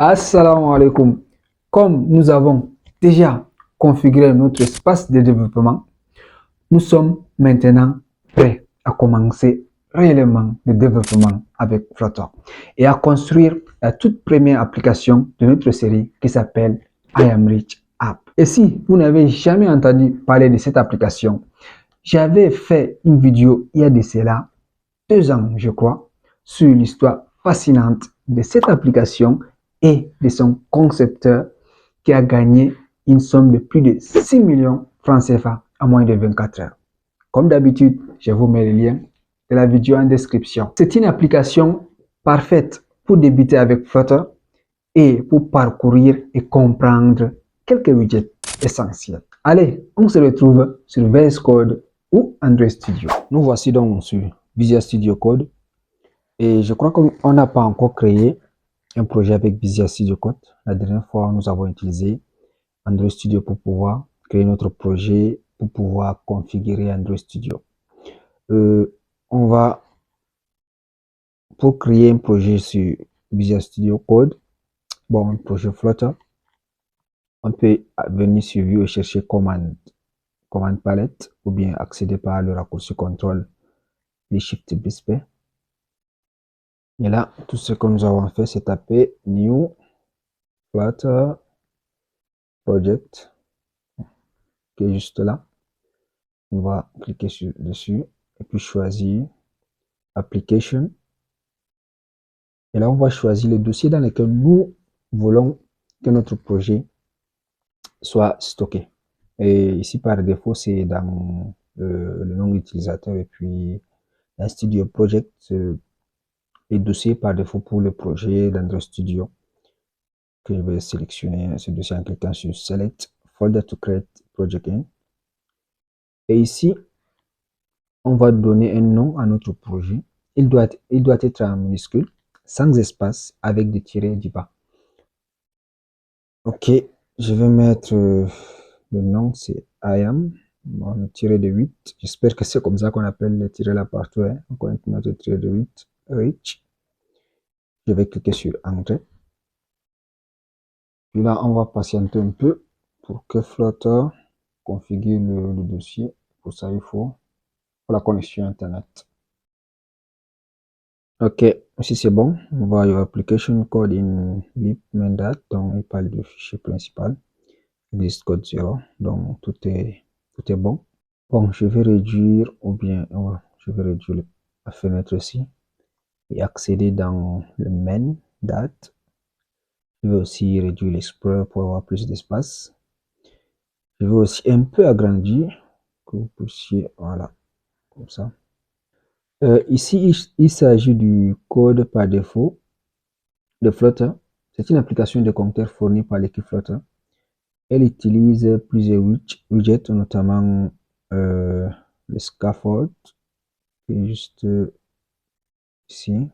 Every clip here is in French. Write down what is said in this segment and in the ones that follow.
Assalamu alaikum. Comme nous avons déjà configuré notre espace de développement, nous sommes maintenant prêts à commencer réellement le développement avec Flutter et à construire la toute première application de notre série qui s'appelle iAmRich App. Et si vous n'avez jamais entendu parler de cette application, j'avais fait une vidéo il y a de cela 2 ans, je crois, sur l'histoire fascinante de cette application et de son concepteur qui a gagné une somme de plus de 6 millions francs CFA en moins de 24 heures. Comme d'habitude, je vous mets le lien de la vidéo en description. C'est une application parfaite pour débuter avec Flutter et pour parcourir et comprendre quelques widgets essentiels. Allez, on se retrouve sur VS Code ou Android Studio. Nous voici donc sur Visual Studio Code et je crois qu'on n'a pas encore créé un projet avec Visual Studio Code. La dernière fois, nous avons utilisé Android Studio pour pouvoir créer notre projet, pour pouvoir configurer Android Studio. On va, pour créer un projet sur Visual Studio Code, un projet Flutter, on peut venir sur View et chercher commande palette ou bien accéder par le raccourci contrôle, les Shift plus P. Et là, tout ce que nous avons fait, c'est taper New Flutter Project, qui est juste là. On va cliquer dessus et puis choisir Application. Et là, on va choisir le dossier dans lequel nous voulons que notre projet soit stocké. Et ici, par défaut, c'est dans le nom d'utilisateur et puis un Studio Project, les dossiers par défaut pour le projet d'Android Studio que je vais sélectionner ce dossier en cliquant sur Select Folder to Create Project In. Et ici, on va donner un nom à notre projet. Il doit être en minuscule, sans espace, avec des tirets du bas. Ok, je vais mettre le nom, c'est IAM, le tiré de 8. J'espère que c'est comme ça qu'on appelle les tirets là partout. Hein. On va mettre le tiré de 8, Reach. Je vais cliquer sur Entrée. Puis là, on va patienter un peu pour que Flutter configure le dossier. Pour ça, il faut la connexion Internet. Ok, si c'est bon, on va your application code in lib main.dat, donc il parle du fichier principal, list code 0, donc tout est bon. Bon, je vais réduire, ou bien je vais réduire la fenêtre ici et accéder dans le main.dat. Je vais aussi réduire l'Explorer pour avoir plus d'espace. Je vais aussi un peu agrandir, que vous puissiez, voilà, comme ça. Ici, il s'agit du code par défaut de Flutter. C'est une application de compteur fournie par l'équipe Flutter. Elle utilise plusieurs widgets, notamment le scaffold, qui est juste ici,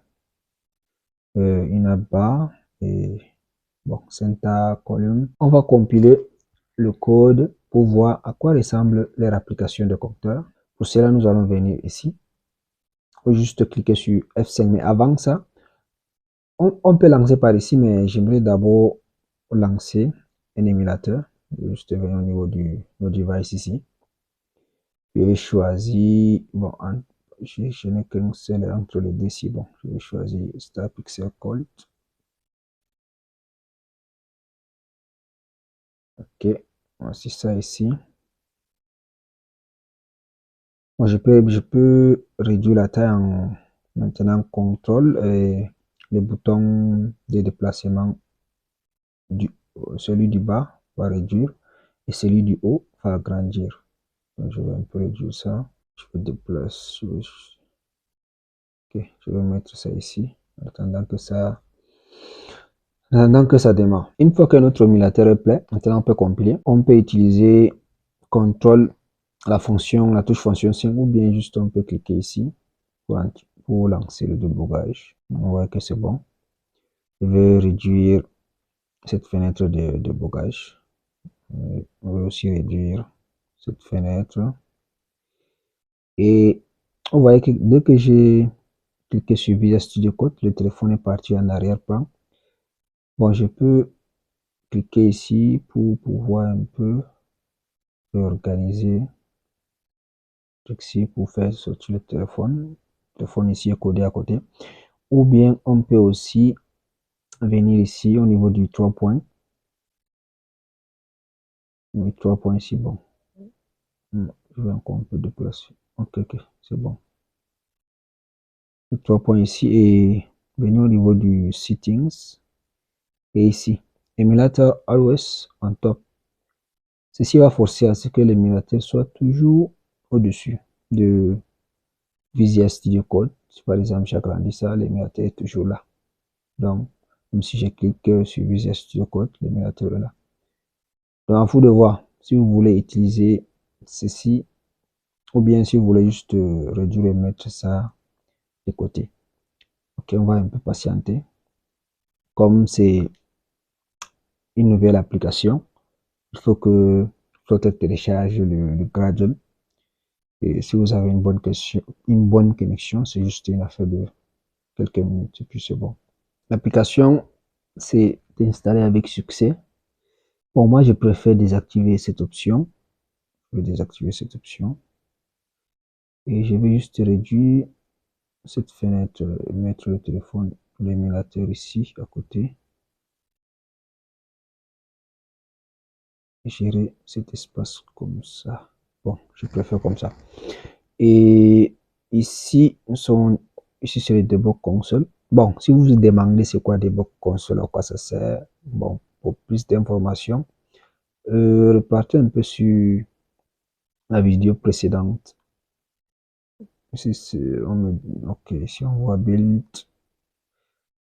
une barre et center column. On va compiler le code pour voir à quoi ressemble leur application de compteur. Pour cela, nous allons venir ici. Il faut juste cliquer sur F5, mais avant ça, on peut lancer par ici, mais j'aimerais d'abord lancer un émulateur. Juste venir au niveau du device ici. Je vais choisir, je n'ai qu'un seul entre les deux, si bon, je vais choisir Star Pixel Colt. Ok, voici ça ici. Bon, je peux réduire la taille en maintenant contrôle et les boutons de déplacement, celui du bas va réduire et celui du haut va agrandir. Donc, je vais un peu réduire ça. Je vais déplacer. Ok, je vais mettre ça ici en attendant que ça démarre. Une fois que notre émulateur est prêt, maintenant on peut compiler. On peut utiliser CTRL, la touche fonction 5, ou bien juste on peut cliquer ici pour lancer le débogage. On voit que c'est bon. Je vais réduire cette fenêtre de débogage. On va aussi réduire cette fenêtre. Et on voit que dès que j'ai cliqué sur Visual Studio Code, le téléphone est parti en arrière-plan. Bon, je peux cliquer ici pour pouvoir un peu réorganiser ici pour faire sortir le téléphone. Le téléphone ici est codé à côté. Ou bien on peut aussi venir ici au niveau du 3 points. Oui, 3 points ici, bon. Je vais encore un peu déplacer. Ok, c'est bon. Le 3 points ici et venir au niveau du settings. Et ici, émulateur always on top. Ceci va forcer à ce que l'émulateur soit toujours au-dessus de Visual Studio Code. Si par exemple j'agrandis ça, l'émulateur est toujours là. Donc, même si je clique sur Visual Studio Code, l'émulateur est là. Donc, à vous de voir si vous voulez utiliser ceci ou bien si vous voulez juste réduire et mettre ça de côté. Ok, on va un peu patienter. Comme c'est une nouvelle application, il faut que Flutter télécharge le Gradle. Et si vous avez une bonne connexion, c'est juste une affaire de quelques minutes et puis c'est bon. L'application s'est installée avec succès. Pour moi, je préfère désactiver cette option. Je vais désactiver cette option. Et je vais juste réduire cette fenêtre, mettre le téléphone, l'émulateur ici à côté. Et gérer cet espace comme ça. Bon, je préfère comme ça. Et ici, ici c'est le debug console. Bon, si vous vous demandez c'est quoi debug console, à quoi ça sert, bon, pour plus d'informations, repartez un peu sur la vidéo précédente. Ok, ici on voit build.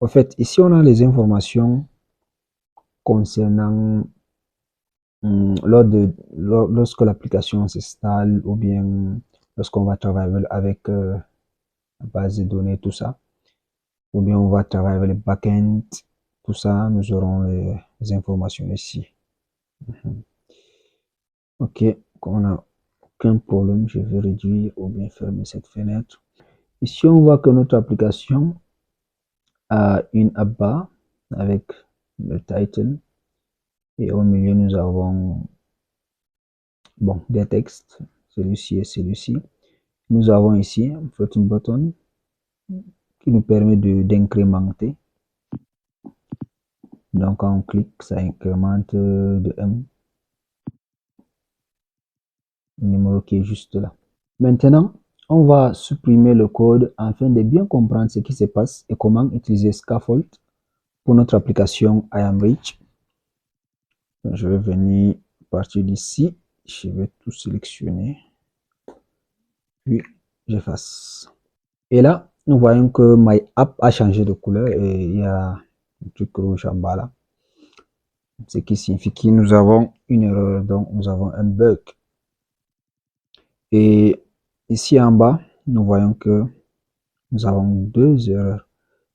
En fait, ici on a les informations concernant lorsque l'application s'installe ou bien lorsqu'on va travailler avec la base de données, tout ça. Ou bien on va travailler avec le backend, tout ça, nous aurons les informations ici. Ok, quand on n'a aucun problème, je vais réduire ou bien fermer cette fenêtre. Ici, on voit que notre application a une app bar avec le title et au milieu, nous avons bon, des textes, celui-ci et celui-ci. Nous avons ici un floating button qui nous permet d'incrémenter. Donc, quand on clique, ça incrémente de 1. Le numéro qui est juste là. Maintenant, on va supprimer le code afin de bien comprendre ce qui se passe et comment utiliser Scaffold pour notre application IamRich. Je vais venir partir d'ici, je vais tout sélectionner, puis j'efface. Et là, nous voyons que My App a changé de couleur et il y a un truc rouge en bas là. Ce qui signifie que nous avons une erreur, donc nous avons un bug. Et ici en bas, nous voyons que nous avons 2 erreurs.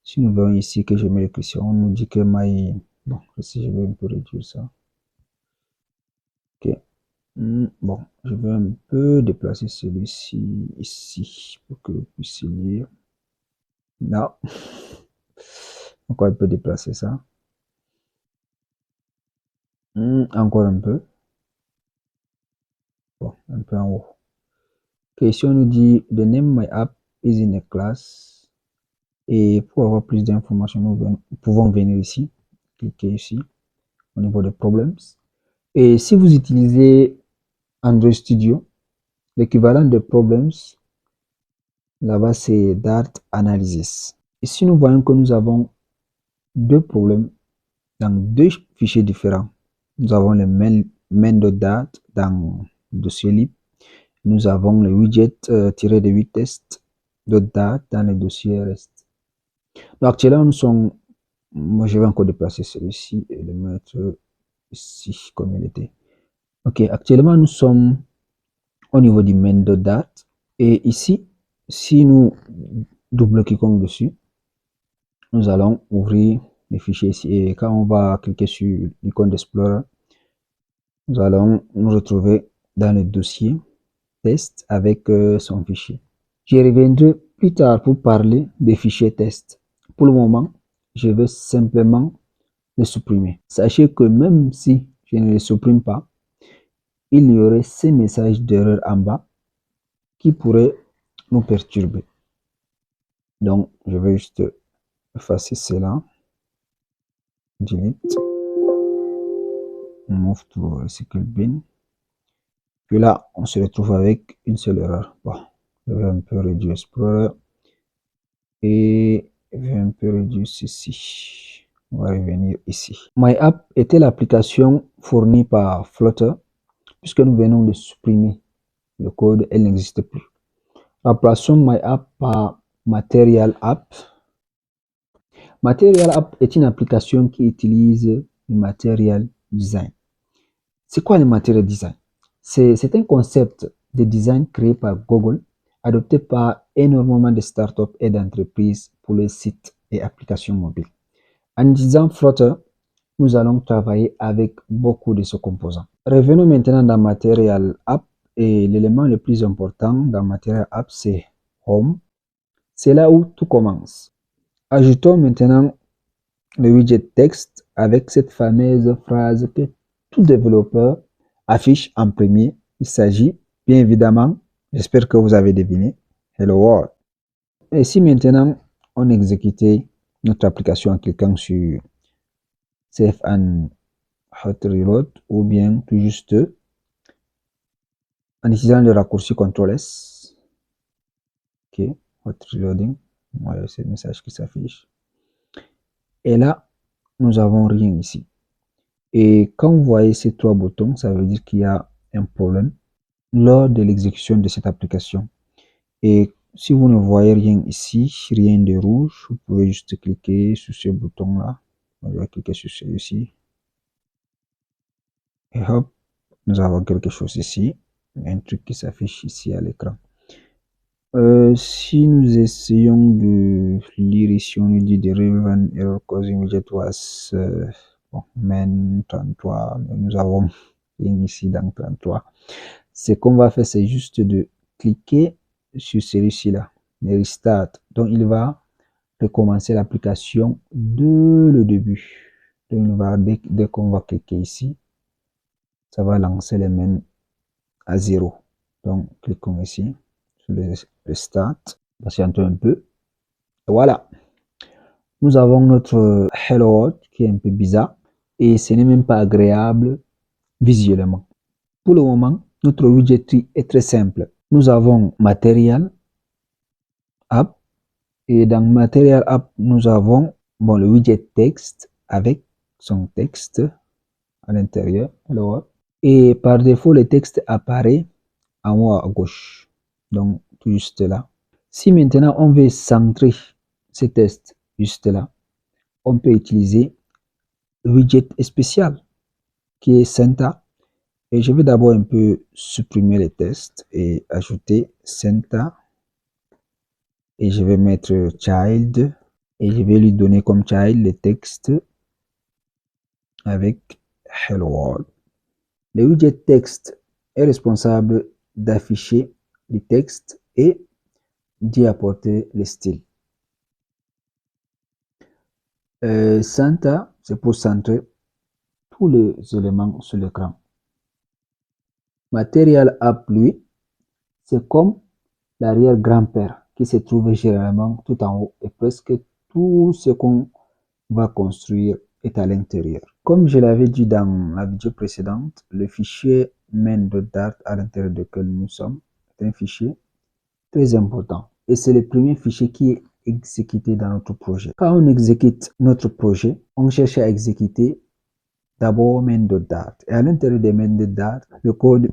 Si nous voyons ici que je mets l'écriture, on nous dit que bon, si je vais un peu réduire ça. Ok. Bon, je vais un peu déplacer celui-ci ici pour que vous puissiez lire. Non. Encore un peu déplacer ça. Encore un peu. Bon, un peu en haut. Ok, ici on nous dit the name my app is in a class. Et pour avoir plus d'informations, nous pouvons venir ici, cliquer ici au niveau des problèmes. Et si vous utilisez Android Studio, l'équivalent de problems, là-bas c'est Dart Analysis. Ici, nous voyons que nous avons 2 problèmes dans 2 fichiers différents. Nous avons le main.dart dans le dossier lib. Nous avons le widget-de 8 test.dart dans le dossier rest. Donc actuellement, nous sommes. Moi, je vais encore déplacer celui-ci et le mettre ici comme il était. Ok, actuellement, nous sommes au niveau du main.dart. Et ici, si nous double-cliquons dessus, nous allons ouvrir les fichiers ici. Et quand on va cliquer sur l'icône d'Explorer, nous allons nous retrouver dans le dossier test avec son fichier. Je reviendrai plus tard pour parler des fichiers test. Pour le moment, je vais simplement les supprimer. Sachez que même si je ne les supprime pas, il y aurait ces messages d'erreur en bas qui pourraient nous perturber. Donc, je vais juste effacer cela. Delete. On move to recycle bin. Puis là, on se retrouve avec une seule erreur. Bon, je vais un peu réduire Explorer et je vais un peu réduire ceci. On va revenir ici. MyApp était l'application fournie par Flutter. Puisque nous venons de supprimer le code, elle n'existe plus. Remplaçons MyApp par Material App. Material App est une application qui utilise le Material Design. C'est quoi le Material Design? C'est un concept de design créé par Google, adopté par énormément de startups et d'entreprises pour les sites et applications mobiles. En utilisant Flutter, nous allons travailler avec beaucoup de ces composants. Revenons maintenant dans Material App et l'élément le plus important dans Material App, c'est Home. C'est là où tout commence. Ajoutons maintenant le widget texte avec cette fameuse phrase que tout développeur affiche en premier. Il s'agit bien évidemment, j'espère que vous avez deviné, Hello World. Et si maintenant on exécutait notre application en cliquant sur Save and Hot Reload ou bien tout juste en utilisant le raccourci CTRL-S. Ok, Hot Reloading. Voilà, c'est le message qui s'affiche. Et là, nous avons rien ici. Et quand vous voyez ces trois boutons, ça veut dire qu'il y a un problème lors de l'exécution de cette application. Et si vous ne voyez rien ici, rien de rouge, vous pouvez juste cliquer sur ce bouton-là. On va cliquer sur celui-ci. Et hop, nous avons quelque chose ici. Un truc qui s'affiche ici à l'écran. Si nous essayons de lire ici, on nous dit the relevant error causing widget was bon, main 33, mais nous avons rien ici dans 33. Ce qu'on va faire, c'est juste de cliquer sur celui-ci là, le restart. Donc il va recommencer l'application de le début. Donc il va, dès qu'on va cliquer ici, ça va lancer les mains à 0. Donc cliquons ici sur le start, patientons un peu. Voilà, nous avons notre Hello World qui est un peu bizarre et ce n'est même pas agréable visuellement. Pour le moment, notre widget est très simple. Nous avons Material App et dans Material App, nous avons le widget texte avec son texte à l'intérieur. Et par défaut, le texte apparaît en haut à gauche. Donc, tout juste là. Si maintenant on veut centrer ce texte juste là, on peut utiliser le widget spécial qui est Center. Et je vais d'abord un peu supprimer les textes et ajouter Center. Et je vais mettre Child. Et je vais lui donner comme Child le texte avec Hello World. Le widget texte est responsable d'afficher le texte et d'y apporter le style. Center, c'est pour centrer tous les éléments sur l'écran. Material App, lui, c'est comme l'arrière-grand-père qui se trouve généralement tout en haut et presque tout ce qu'on va construire est à l'intérieur. Comme je l'avais dit dans la vidéo précédente, le fichier main.dart à l'intérieur duquel nous sommes est un fichier très important et c'est le premier fichier qui est exécuté dans notre projet. Quand on exécute notre projet, on cherche à exécuter d'abord main.dart et à l'intérieur des main.dart, le code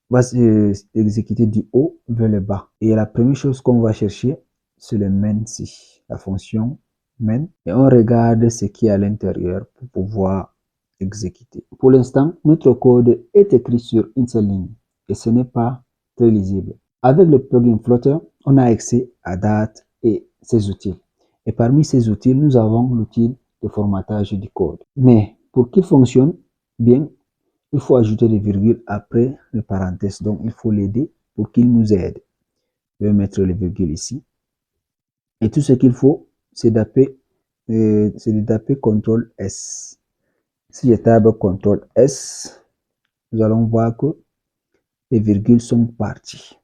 va s'exécuter du haut vers le bas. Et la première chose qu'on va chercher, c'est le main.c, la fonction main. Et on regarde ce qui est à l'intérieur pour pouvoir exécuter. Pour l'instant, notre code est écrit sur une seule ligne et ce n'est pas très lisible. Avec le plugin Flutter, on a accès à Dart et ses outils. Et parmi ces outils, nous avons l'outil de formatage du code. Mais pour qu'il fonctionne bien, il faut ajouter des virgules après les parenthèses. Donc, il faut l'aider pour qu'il nous aide. Je vais mettre les virgules ici. Et tout ce qu'il faut, c'est de taper CTRL S. Si je tape CTRL S, nous allons voir que les virgules sont parties.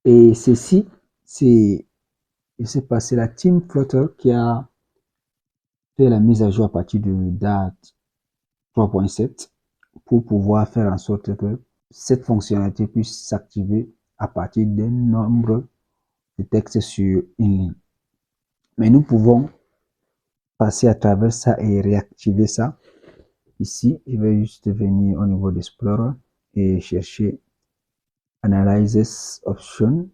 Et ceci, c'est, je sais pas, c'est la team Flutter qui a fait la mise à jour à partir de date 3.7 pour pouvoir faire en sorte que cette fonctionnalité puisse s'activer à partir d'un nombre de textes sur une ligne. Mais nous pouvons passer à travers ça et réactiver ça. Ici, je vais juste venir au niveau d'Explorer et chercher Analysis Option.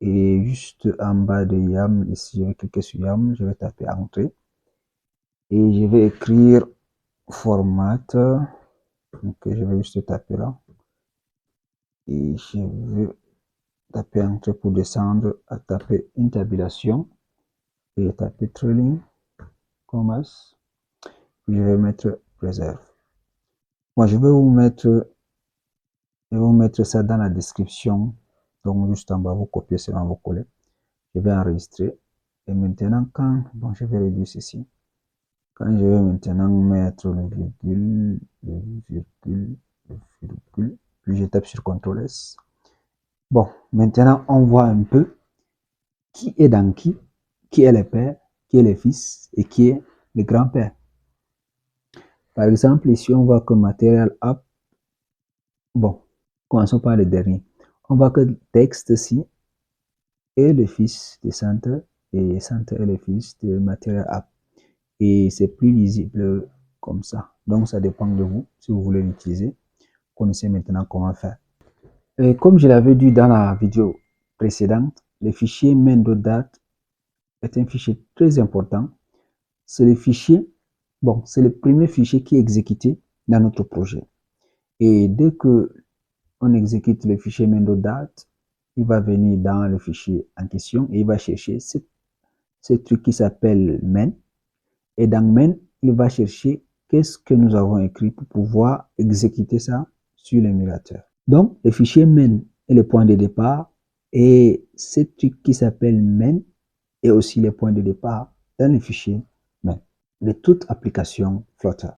Et juste en bas de YAML, ici, je vais cliquer sur YAML, je vais taper Entrée. Et je vais écrire Format. Donc, je vais juste taper là. Et je vais taper Entrée pour descendre, à taper une tabulation. Et taper Trailing, Commas. Je vais mettre Preserve. Moi, je vais vous mettre ça dans la description. Donc, juste en bas, vous copiez cela, vous collez. Je vais enregistrer. Et maintenant, je vais réduire ceci. Quand je vais maintenant mettre le virgule, puis je tape sur CTRL S. Bon, maintenant, on voit un peu qui est dans qui est le père, qui est le fils et qui est le grand-père. Par exemple, ici, on voit que Material App, bon, commençons par le dernier. On voit que le texte ici est le fils de Center et Center est le fils de Material App. Et c'est plus lisible comme ça. Donc, ça dépend de vous. Si vous voulez l'utiliser, vous connaissez maintenant comment faire. Et comme je l'avais dit dans la vidéo précédente, le fichier main.date est un fichier très important. C'est le fichier, bon, c'est le premier fichier qui est exécuté dans notre projet. Et dès que on exécute le fichier main.date, il va venir dans le fichier en question et il va chercher ce truc qui s'appelle main. Et dans main, il va chercher qu'est-ce que nous avons écrit pour pouvoir exécuter ça sur l'émulateur. Donc, le fichier main est le point de départ et ce truc qui s'appelle main est aussi le point de départ dans le fichier main de toute application Flutter.